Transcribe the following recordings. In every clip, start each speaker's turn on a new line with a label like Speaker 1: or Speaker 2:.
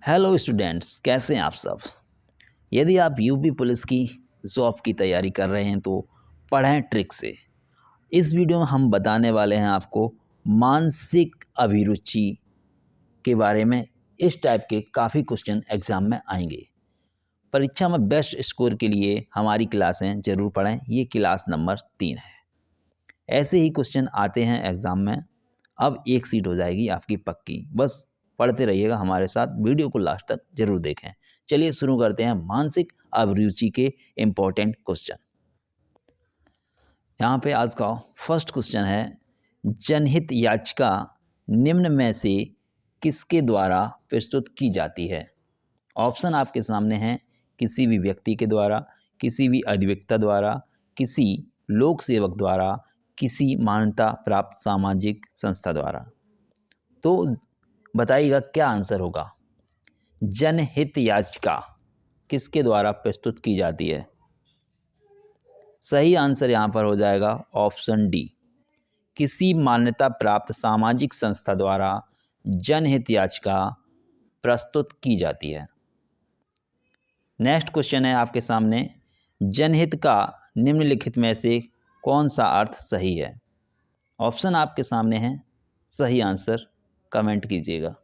Speaker 1: Hello students, कैसे हैं आप सब। यदि आप यूपी पुलिस की जॉब की तैयारी कर रहे हैं तो पढ़ें ट्रिक से। इस वीडियो में हम बताने वाले हैं आपको मानसिक अभिरुचि के बारे में। इस टाइप के काफ़ी क्वेश्चन एग्ज़ाम में आएंगे। परीक्षा में बेस्ट स्कोर के लिए हमारी क्लासें ज़रूर पढ़ें। ये क्लास नंबर 3 है। ऐसे ही क्वेश्चन आते हैं एग्ज़ाम में। अब एक सीट हो जाएगी आपकी पक्की। बस पढ़ते रहिएगा हमारे साथ, वीडियो को लास्ट तक जरूर देखें। चलिए शुरू करते हैं मानसिक अभिरुचि के इम्पोर्टेंट क्वेश्चन। यहाँ पे आज का फर्स्ट क्वेश्चन है, जनहित याचिका निम्न में से किसके द्वारा प्रस्तुत की जाती है। ऑप्शन आपके सामने हैं, किसी भी व्यक्ति के द्वारा, किसी भी अधिवक्ता द्वारा, किसी लोक सेवक द्वारा, किसी मान्यता प्राप्त सामाजिक संस्था द्वारा। तो बताइएगा क्या आंसर होगा। जनहित याचिका किसके द्वारा प्रस्तुत की जाती है। सही आंसर यहाँ पर हो जाएगा ऑप्शन डी, किसी मान्यता प्राप्त सामाजिक संस्था द्वारा जनहित याचिका प्रस्तुत की जाती है। नेक्स्ट क्वेश्चन है आपके सामने, जनहित का निम्नलिखित में से कौन सा अर्थ सही है। ऑप्शन आपके सामने हैं, सही आंसर कमेंट कीजिएगा।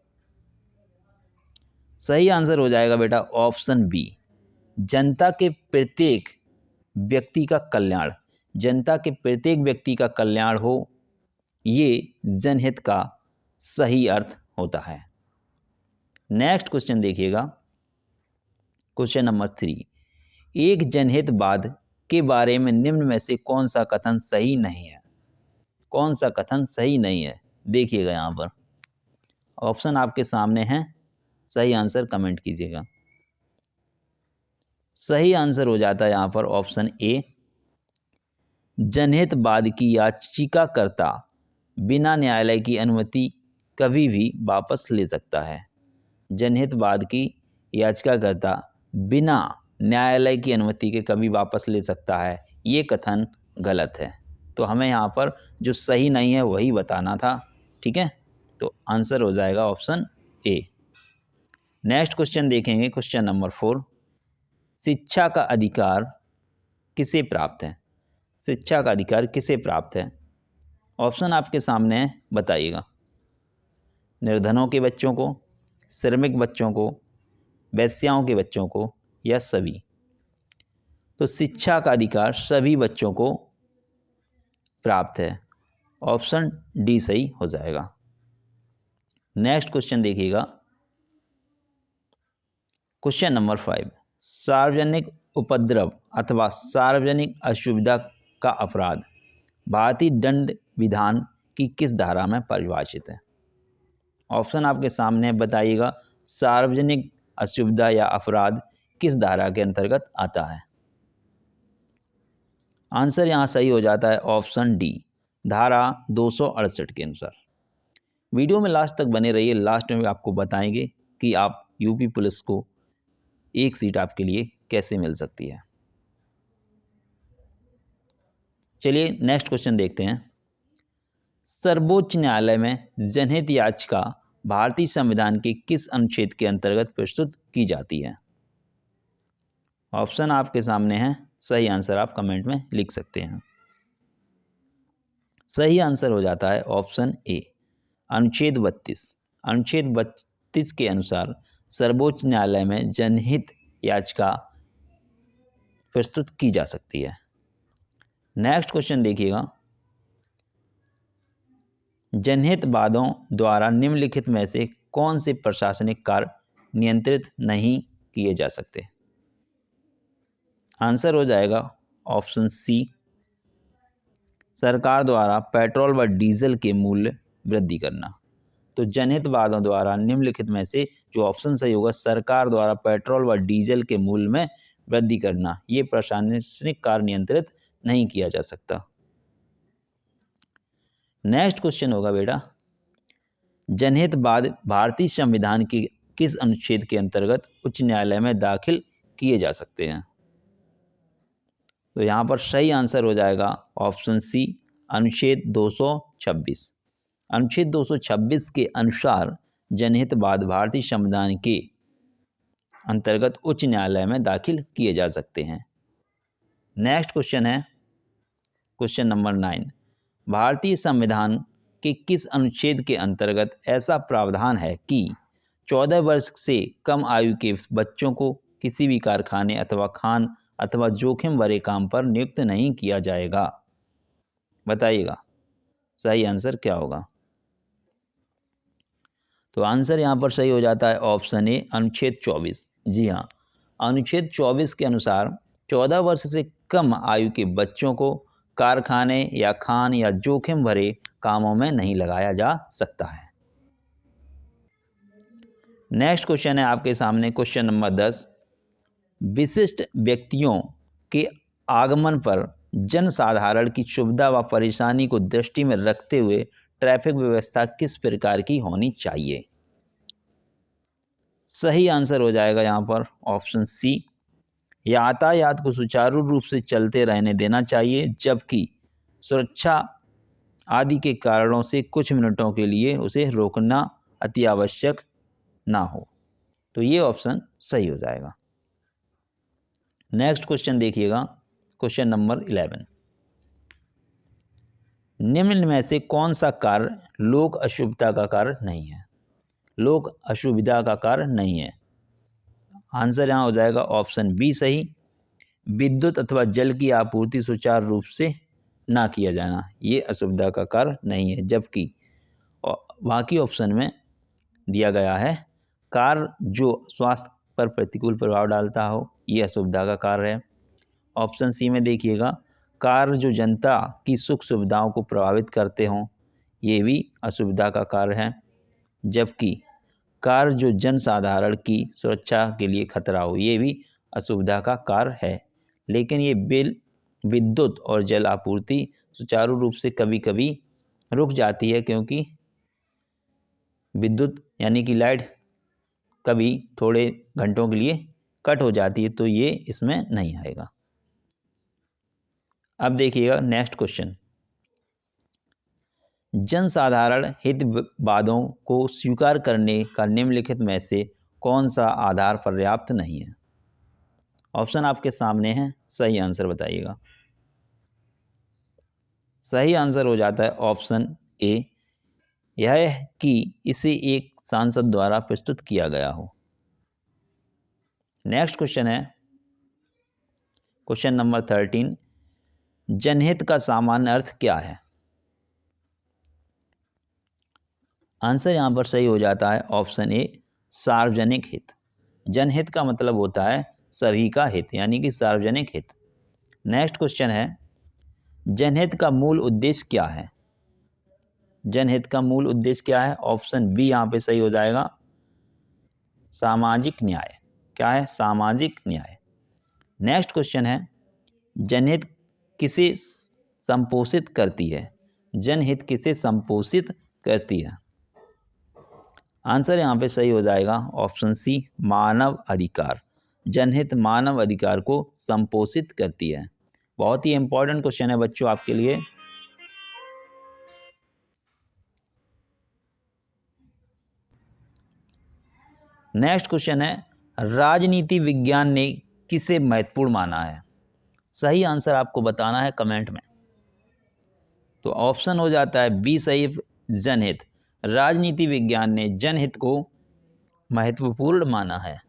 Speaker 1: सही आंसर हो जाएगा बेटा ऑप्शन बी, जनता के प्रत्येक व्यक्ति का कल्याण। जनता के प्रत्येक व्यक्ति का कल्याण हो, ये जनहित का सही अर्थ होता है। नेक्स्ट क्वेश्चन देखिएगा, क्वेश्चन नंबर 3, एक जनहितवाद के बारे में निम्न में से कौन सा कथन सही नहीं है। कौन सा कथन सही नहीं है, देखिएगा यहाँ पर ऑप्शन आपके सामने हैं, सही आंसर कमेंट कीजिएगा। सही आंसर हो जाता है यहाँ पर ऑप्शन ए, जनहितवाद की याचिकाकर्ता बिना न्यायालय की अनुमति कभी भी वापस ले सकता है। जनहितवाद की याचिकाकर्ता बिना न्यायालय की अनुमति के कभी वापस ले सकता है, ये कथन गलत है। तो हमें यहाँ पर जो सही नहीं है वही बताना था, ठीक है। तो आंसर हो जाएगा ऑप्शन ए। नेक्स्ट क्वेश्चन देखेंगे, क्वेश्चन नंबर 4, शिक्षा का अधिकार किसे प्राप्त है। शिक्षा का अधिकार किसे प्राप्त है। ऑप्शन आपके सामने है, बताइएगा। निर्धनों के बच्चों को, श्रमिक बच्चों को, वेश्याओं के बच्चों को, या सभी। तो शिक्षा का अधिकार सभी बच्चों को प्राप्त है। ऑप्शन डी सही हो जाएगा। नेक्स्ट क्वेश्चन देखिएगा, क्वेश्चन नंबर 5, सार्वजनिक उपद्रव अथवा सार्वजनिक असुविधा का अपराध भारतीय दंड विधान की किस धारा में परिभाषित है। ऑप्शन आपके सामने, बताइएगा। सार्वजनिक असुविधा या अपराध किस धारा के अंतर्गत आता है। आंसर यहाँ सही हो जाता है ऑप्शन डी, धारा 268 के अनुसार। वीडियो में लास्ट तक बने रहिए, लास्ट में आपको बताएंगे कि आप यूपी पुलिस को एक सीट आपके लिए कैसे मिल सकती है। चलिए नेक्स्ट क्वेश्चन देखते हैं, सर्वोच्च न्यायालय में जनहित याचिका भारतीय संविधान के किस अनुच्छेद के अंतर्गत प्रस्तुत की जाती है। ऑप्शन आपके सामने हैं, सही आंसर आप कमेंट में लिख सकते हैं। सही आंसर हो जाता है ऑप्शन ए, अनुच्छेद 32। अनुच्छेद 32 के अनुसार सर्वोच्च न्यायालय में जनहित याचिका प्रस्तुत की जा सकती है। नेक्स्ट क्वेश्चन देखिएगा, जनहितवादियों द्वारा निम्नलिखित में से कौन से प्रशासनिक कार्य नियंत्रित नहीं किए जा सकते। आंसर हो जाएगा ऑप्शन सी, सरकार द्वारा पेट्रोल व डीजल के मूल्य वृद्धि करना। तो जनहितवादियों द्वारा निम्नलिखित में से जो ऑप्शन सही होगा, सरकार द्वारा पेट्रोल व डीजल के मूल्य में वृद्धि करना, ये प्रशासनिक कार्य नियंत्रित नहीं किया जा सकता। नेक्स्ट क्वेश्चन होगा बेटा, जनहितवाद भारतीय संविधान के किस अनुच्छेद के अंतर्गत उच्च न्यायालय में दाखिल किए जा सकते हैं। तो यहाँ पर सही आंसर हो जाएगा ऑप्शन सी, अनुच्छेद 226। अनुच्छेद 226 के अनुसार जनहितवाद भारतीय संविधान के अंतर्गत उच्च न्यायालय में दाखिल किए जा सकते हैं। नेक्स्ट क्वेश्चन है क्वेश्चन नंबर 9। भारतीय संविधान के किस अनुच्छेद के अंतर्गत ऐसा प्रावधान है कि 14 वर्ष से कम आयु के बच्चों को किसी भी कारखाने अथवा खान अथवा जोखिम भरे काम पर नियुक्त नहीं किया जाएगा? बताइएगा सही आंसर क्या होगा। तो आंसर यहाँ पर सही हो जाता है ऑप्शन ए, अनुच्छेद 24। जी हाँ, अनुच्छेद 24 के अनुसार 14 वर्ष से कम आयु के बच्चों को कारखाने या खान या जोखिम भरे कामों में नहीं लगाया जा सकता है। नेक्स्ट क्वेश्चन है आपके सामने क्वेश्चन नंबर 10। विशिष्ट व्यक्तियों के आगमन पर जनसाधारण की सुविधा व परेशानी को दृष्टि में रखते हुए ट्रैफिक व्यवस्था किस प्रकार की होनी चाहिए? सही आंसर हो जाएगा यहाँ पर ऑप्शन सी, यातायात को सुचारू रूप से चलते रहने देना चाहिए, जबकि सुरक्षा आदि के कारणों से कुछ मिनटों के लिए उसे रोकना अति आवश्यक ना हो। तो ये ऑप्शन सही हो जाएगा। नेक्स्ट क्वेश्चन देखिएगा, क्वेश्चन नंबर 11। निम्न में से कौन सा कार्य लोक अशुभता का कार्य नहीं है? लोक अशुभिता का कार्य नहीं है। आंसर यहाँ हो जाएगा ऑप्शन बी सही, विद्युत अथवा जल की आपूर्ति सुचारू रूप से ना किया जाना, ये असुविधा का कार्य नहीं है। जबकि बाकी ऑप्शन में दिया गया है कार्य जो स्वास्थ्य पर प्रतिकूल प्रभाव डालता हो, ये असुविधा का कार्य है। ऑप्शन सी में देखिएगा, कार्य जो जनता की सुख सुविधाओं को प्रभावित करते हों, ये भी असुविधा का कार्य है। जबकि कार्य जो जनसाधारण की सुरक्षा के लिए खतरा हो, ये भी असुविधा का कार्य है। लेकिन ये बिल विद्युत और जल आपूर्ति सुचारू रूप से कभी कभी रुक जाती है, क्योंकि विद्युत यानी कि लाइट कभी थोड़े घंटों के लिए कट हो जाती है, तो ये इसमें नहीं आएगा। अब देखिएगा नेक्स्ट क्वेश्चन। जनसाधारण हित वादों को स्वीकार करने का निम्नलिखित में से कौन सा आधार पर्याप्त नहीं है? ऑप्शन आपके सामने है, सही आंसर बताइएगा। सही आंसर हो जाता है ऑप्शन ए, यह है कि इसे एक सांसद द्वारा प्रस्तुत किया गया हो। नेक्स्ट क्वेश्चन है क्वेश्चन नंबर 13। जनहित का सामान्य अर्थ क्या है? आंसर यहाँ पर सही हो जाता है ऑप्शन ए, सार्वजनिक हित। जनहित का मतलब होता है सभी का हित, यानी कि सार्वजनिक हित। नेक्स्ट क्वेश्चन है, जनहित का मूल उद्देश्य क्या है? जनहित का मूल उद्देश्य क्या है? ऑप्शन बी यहाँ पे सही हो जाएगा, सामाजिक न्याय। क्या है? सामाजिक न्याय। नेक्स्ट क्वेश्चन है, जनहित किसे संपोषित करती है? जनहित किसे संपोषित करती है? आंसर यहाँ पे सही हो जाएगा ऑप्शन सी, मानव अधिकार। जनहित मानव अधिकार को संपोषित करती है। बहुत ही इंपॉर्टेंट क्वेश्चन है बच्चों आपके लिए। नेक्स्ट क्वेश्चन है, राजनीति विज्ञान ने किसे महत्वपूर्ण माना है? सही आंसर आपको बताना है कमेंट में। तो ऑप्शन हो जाता है बी सही, जनहित। राजनीति विज्ञान ने जनहित को महत्वपूर्ण माना है।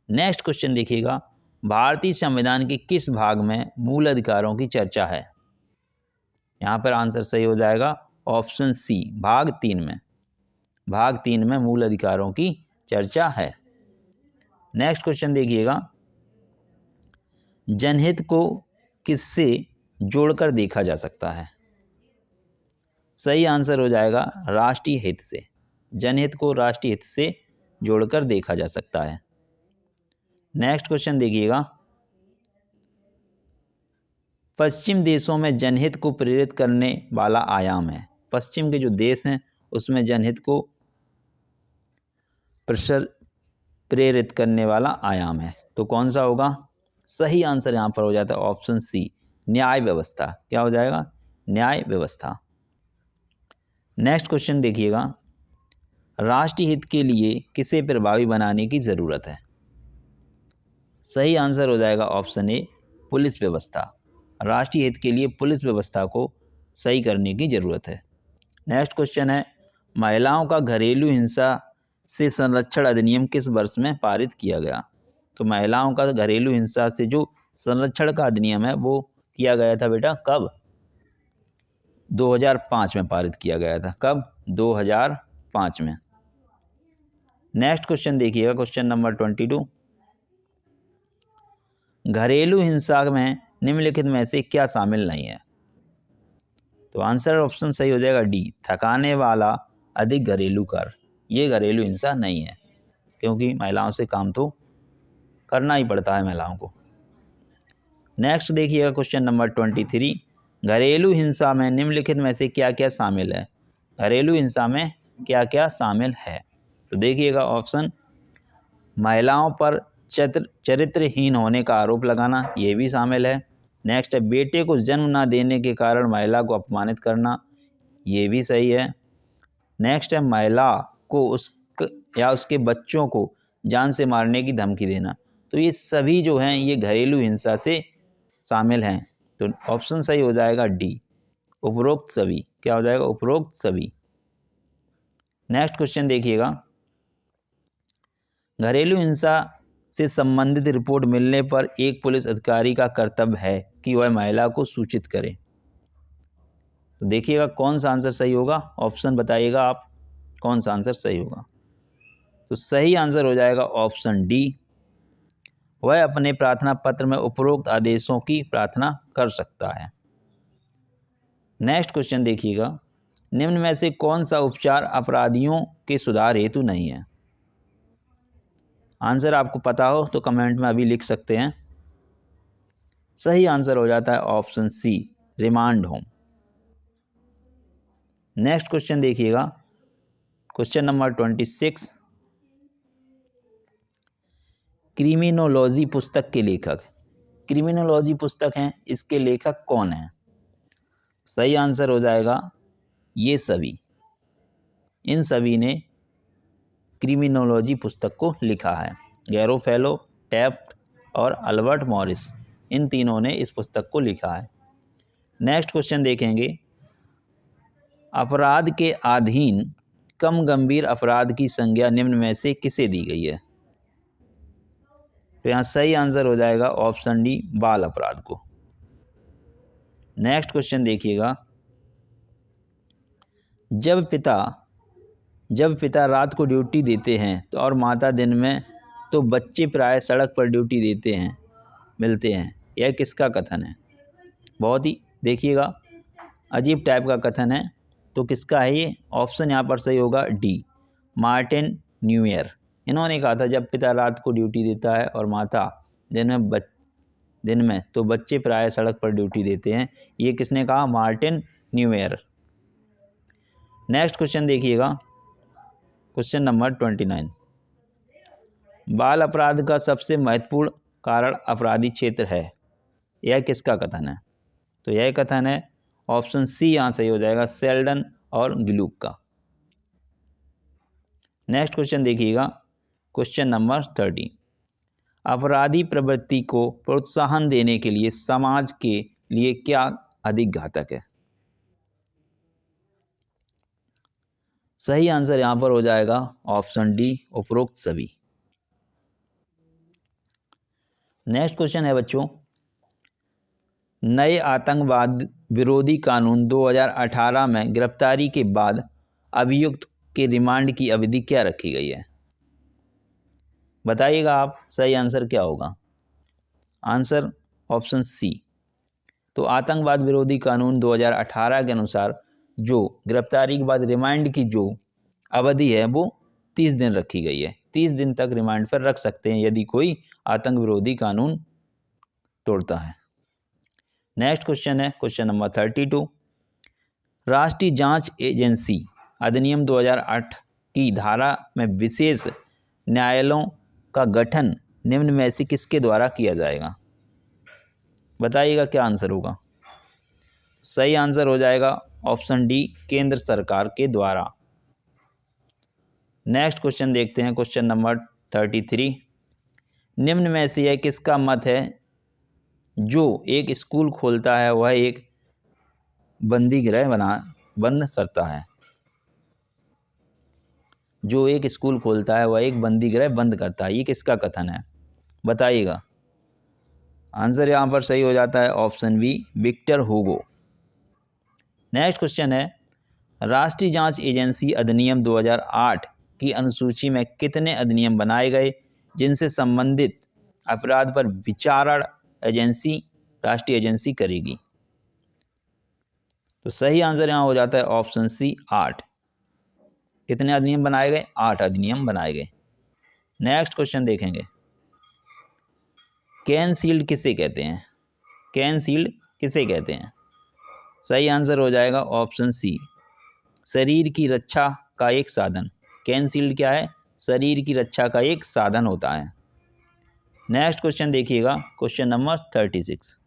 Speaker 1: नेक्स्ट क्वेश्चन देखिएगा, भारतीय संविधान के किस भाग में मूल अधिकारों की चर्चा है? यहाँ पर आंसर सही हो जाएगा ऑप्शन सी, भाग 3 में। भाग 3 में मूल अधिकारों की चर्चा है। नेक्स्ट क्वेश्चन देखिएगा, जनहित को किससे जोड़कर देखा जा सकता है? सही आंसर हो जाएगा राष्ट्रीय हित से। जनहित को राष्ट्रीय हित से जोड़कर देखा जा सकता है। नेक्स्ट क्वेश्चन देखिएगा, पश्चिम देशों में जनहित को प्रेरित करने वाला आयाम है। पश्चिम के जो देश हैं उसमें जनहित को प्रेरित करने वाला आयाम है, तो कौन सा होगा? सही आंसर यहाँ पर हो जाता है ऑप्शन सी, न्याय व्यवस्था। क्या हो जाएगा? न्याय व्यवस्था। नेक्स्ट क्वेश्चन देखिएगा, राष्ट्रीय हित के लिए किसे प्रभावी बनाने की ज़रूरत है? सही आंसर हो जाएगा ऑप्शन ए पुलिस व्यवस्था। राष्ट्रीय हित के लिए पुलिस व्यवस्था को सही करने की ज़रूरत है। नेक्स्ट क्वेश्चन है, महिलाओं का घरेलू हिंसा से संरक्षण अधिनियम किस वर्ष में पारित किया गया? तो महिलाओं का घरेलू हिंसा से जो संरक्षण का अधिनियम है वो किया गया था बेटा कब? 2005 में पारित किया गया था। कब? 2005 में। नेक्स्ट क्वेश्चन देखिएगा, क्वेश्चन नंबर 22। घरेलू हिंसा में निम्नलिखित में से क्या शामिल नहीं है? तो आंसर ऑप्शन सही हो जाएगा डी, थकाने वाला अधिक घरेलू कार्य। ये घरेलू हिंसा नहीं है, क्योंकि महिलाओं से काम तो करना ही पड़ता है महिलाओं को। नेक्स्ट देखिएगा, क्वेश्चन नंबर 23। घरेलू हिंसा में निम्नलिखित में से क्या क्या शामिल है? घरेलू हिंसा में क्या क्या शामिल है? तो देखिएगा ऑप्शन, महिलाओं पर चरित्रहीन होने का आरोप लगाना, ये भी शामिल है। नेक्स्ट है, बेटे को जन्म न देने के कारण महिला को अपमानित करना, ये भी सही है। नेक्स्ट है, महिला को उसके बच्चों को जान से मारने की धमकी देना। तो ये सभी जो हैं ये घरेलू हिंसा से शामिल हैं। तो ऑप्शन सही हो जाएगा डी, उपरोक्त सभी। क्या हो जाएगा? उपरोक्त सभी। नेक्स्ट क्वेश्चन देखिएगा, घरेलू हिंसा से संबंधित रिपोर्ट मिलने पर एक पुलिस अधिकारी का कर्तव्य है कि वह महिला को सूचित करे। तो देखिएगा कौन सा आंसर सही होगा, ऑप्शन बताइएगा आप, कौन सा आंसर सही होगा। तो सही आंसर हो जाएगा ऑप्शन डी, वह अपने प्रार्थना पत्र में उपरोक्त आदेशों की प्रार्थना कर सकता है। नेक्स्ट क्वेश्चन देखिएगा, निम्न में से कौन सा उपचार अपराधियों के सुधार हेतु नहीं है? आंसर आपको पता हो तो कमेंट में अभी लिख सकते हैं। सही आंसर हो जाता है option C, remand home. Next question देखिएगा, क्वेश्चन नंबर 26। क्रिमिनोलॉजी पुस्तक के लेखक, क्रिमिनोलॉजी पुस्तक हैं, इसके लेखक कौन हैं? सही आंसर हो जाएगा ये सभी, इन सभी ने क्रिमिनोलॉजी पुस्तक को लिखा है। गैरोफेलो, टैफ्ट और अल्बर्ट मॉरिस, इन तीनों ने इस पुस्तक को लिखा है। नेक्स्ट क्वेश्चन देखेंगे, अपराध के अधीन कम गंभीर अपराध की संज्ञा निम्न में से किसे दी गई है? तो यहाँ सही आंसर हो जाएगा ऑप्शन डी, बाल अपराध को। नेक्स्ट क्वेश्चन देखिएगा, जब पिता रात को ड्यूटी देते हैं तो और माता दिन में, तो बच्चे प्राय सड़क पर ड्यूटी देते हैं मिलते हैं, यह किसका कथन है? बहुत ही देखिएगा अजीब टाइप का कथन है। तो किसका है ये? ऑप्शन यहाँ पर सही होगा डी, मार्टिन न्यूयर। इन्होंने कहा था जब पिता रात को ड्यूटी देता है और माता दिन में तो बच्चे प्राय सड़क पर ड्यूटी देते हैं। ये किसने कहा? Martin newer. नेक्स्ट क्वेश्चन देखिएगा, क्वेश्चन नंबर 29। बाल अपराध का सबसे महत्वपूर्ण कारण अपराधी क्षेत्र है, यह किसका कथन है? तो यह कथन है ऑप्शन सी यहाँ सही हो जाएगा, सेल्डन और ग्लूक का। नेक्स्ट क्वेश्चन देखिएगा, क्वेश्चन नंबर 30। अपराधी प्रवृत्ति को प्रोत्साहन देने के लिए समाज के लिए क्या अधिक घातक है? सही आंसर यहां पर हो जाएगा ऑप्शन डी, उपरोक्त सभी। नेक्स्ट क्वेश्चन है बच्चों, नए आतंकवाद विरोधी कानून 2018 में गिरफ्तारी के बाद अभियुक्त के रिमांड की अवधि क्या रखी गई है? बताइएगा आप, सही आंसर क्या होगा? Answer option C. तो आतंकवाद विरोधी कानून 2018 के अनुसार जो गिरफ्तारी के बाद रिमांड की जो अवधि है वो 30 दिन रखी गई है। 30 दिन तक रिमांड पर रख सकते हैं यदि कोई आतंक विरोधी कानून तोड़ता है। नेक्स्ट क्वेश्चन है क्वेश्चन नंबर 32। राष्ट्रीय जांच एजेंसी अधिनियम 2008 की धारा में विशेष न्यायालयों का गठन निम्न में से किसके द्वारा किया जाएगा? बताइएगा क्या आंसर होगा? सही आंसर हो जाएगा ऑप्शन डी, केंद्र सरकार के द्वारा। नेक्स्ट क्वेश्चन देखते हैं क्वेश्चन नंबर 33। निम्न में से यह किसका मत है जो एक स्कूल खोलता है वह एक बंदी गृह बंद करता है? जो एक स्कूल खोलता है वह एक बंदी गृह बंद करता है, ये किसका कथन है? बताइएगा। आंसर यहाँ पर सही हो जाता है option B, Victor Hugo. Next question है, राष्ट्रीय जांच एजेंसी अधिनियम 2008 की अनुसूची में कितने अधिनियम बनाए गए जिनसे संबंधित अपराध पर विचारण एजेंसी राष्ट्रीय एजेंसी करेगी? तो सही आंसर यहाँ हो जाता है ऑप्शन सी, 8। कितने अधिनियम बनाए गए? 8 अधिनियम बनाए गए। नेक्स्ट क्वेश्चन देखेंगे, कैनशील्ड किसे कहते हैं? कैनशील्ड किसे कहते हैं? सही आंसर हो जाएगा ऑप्शन सी, शरीर की रक्षा का एक साधन। कैनशील्ड क्या है? शरीर की रक्षा का एक साधन होता है। नेक्स्ट क्वेश्चन देखिएगा, क्वेश्चन नंबर 36।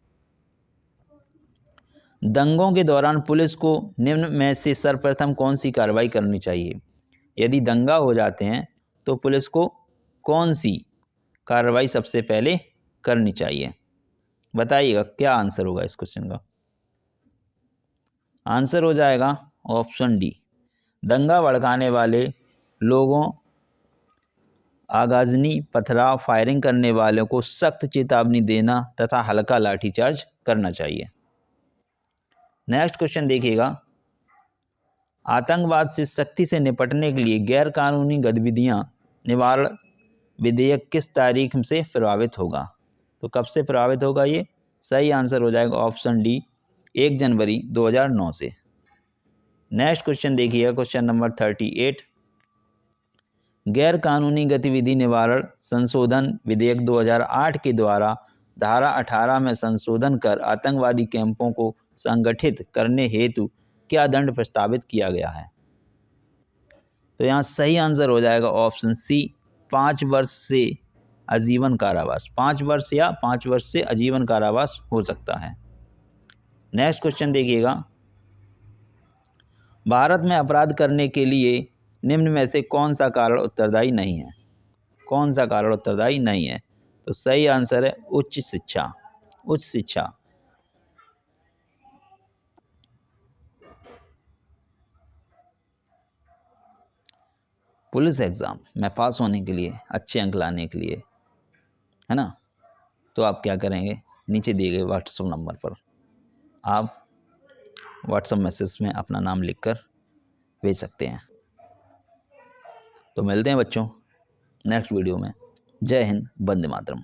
Speaker 1: दंगों के दौरान पुलिस को निम्न में से सर्वप्रथम कौन सी कार्रवाई करनी चाहिए? यदि दंगा हो जाते हैं तो पुलिस को कौन सी कार्रवाई सबसे पहले करनी चाहिए? बताइएगा क्या आंसर होगा इस क्वेश्चन का। आंसर हो जाएगा ऑप्शन डी, दंगा भड़काने वाले लोगों, आगाजनी, पथराव, फायरिंग करने वालों को सख्त चेतावनी देना तथा हल्का लाठीचार्ज करना चाहिए। नेक्स्ट क्वेश्चन देखिएगा, आतंकवाद से सख्ती से निपटने के लिए गैरकानूनी गतिविधियां निवारण विधेयक किस तारीख से प्रभावित होगा? तो कब से प्रभावित होगा ये? सही आंसर हो जाएगा ऑप्शन डी, 1 जनवरी 2009 से। नेक्स्ट क्वेश्चन देखिएगा, क्वेश्चन नंबर 38। गैर कानूनी गतिविधि निवारण संशोधन विधेयक 2008 के द्वारा धारा 18 में संशोधन कर आतंकवादी कैंपों को संगठित करने हेतु क्या दंड प्रस्तावित किया गया है? तो यहाँ सही आंसर हो जाएगा ऑप्शन सी, 5 वर्ष से आजीवन कारावास। 5 वर्ष या 5 वर्ष से आजीवन कारावास हो सकता है। नेक्स्ट क्वेश्चन देखिएगा, भारत में अपराध करने के लिए निम्न में से कौन सा कारण उत्तरदायी नहीं है? कौन सा कारण उत्तरदायी नहीं है? तो सही आंसर है उच्च शिक्षा। उच्च शिक्षा। पुलिस एग्ज़ाम में पास होने के लिए, अच्छे अंक लाने के लिए, है ना, तो आप क्या करेंगे, नीचे दिए गए व्हाट्सएप नंबर पर आप व्हाट्सएप मैसेज में अपना नाम लिखकर भेज सकते हैं। तो मिलते हैं बच्चों नेक्स्ट वीडियो में। जय हिंद, वंदे मातरम।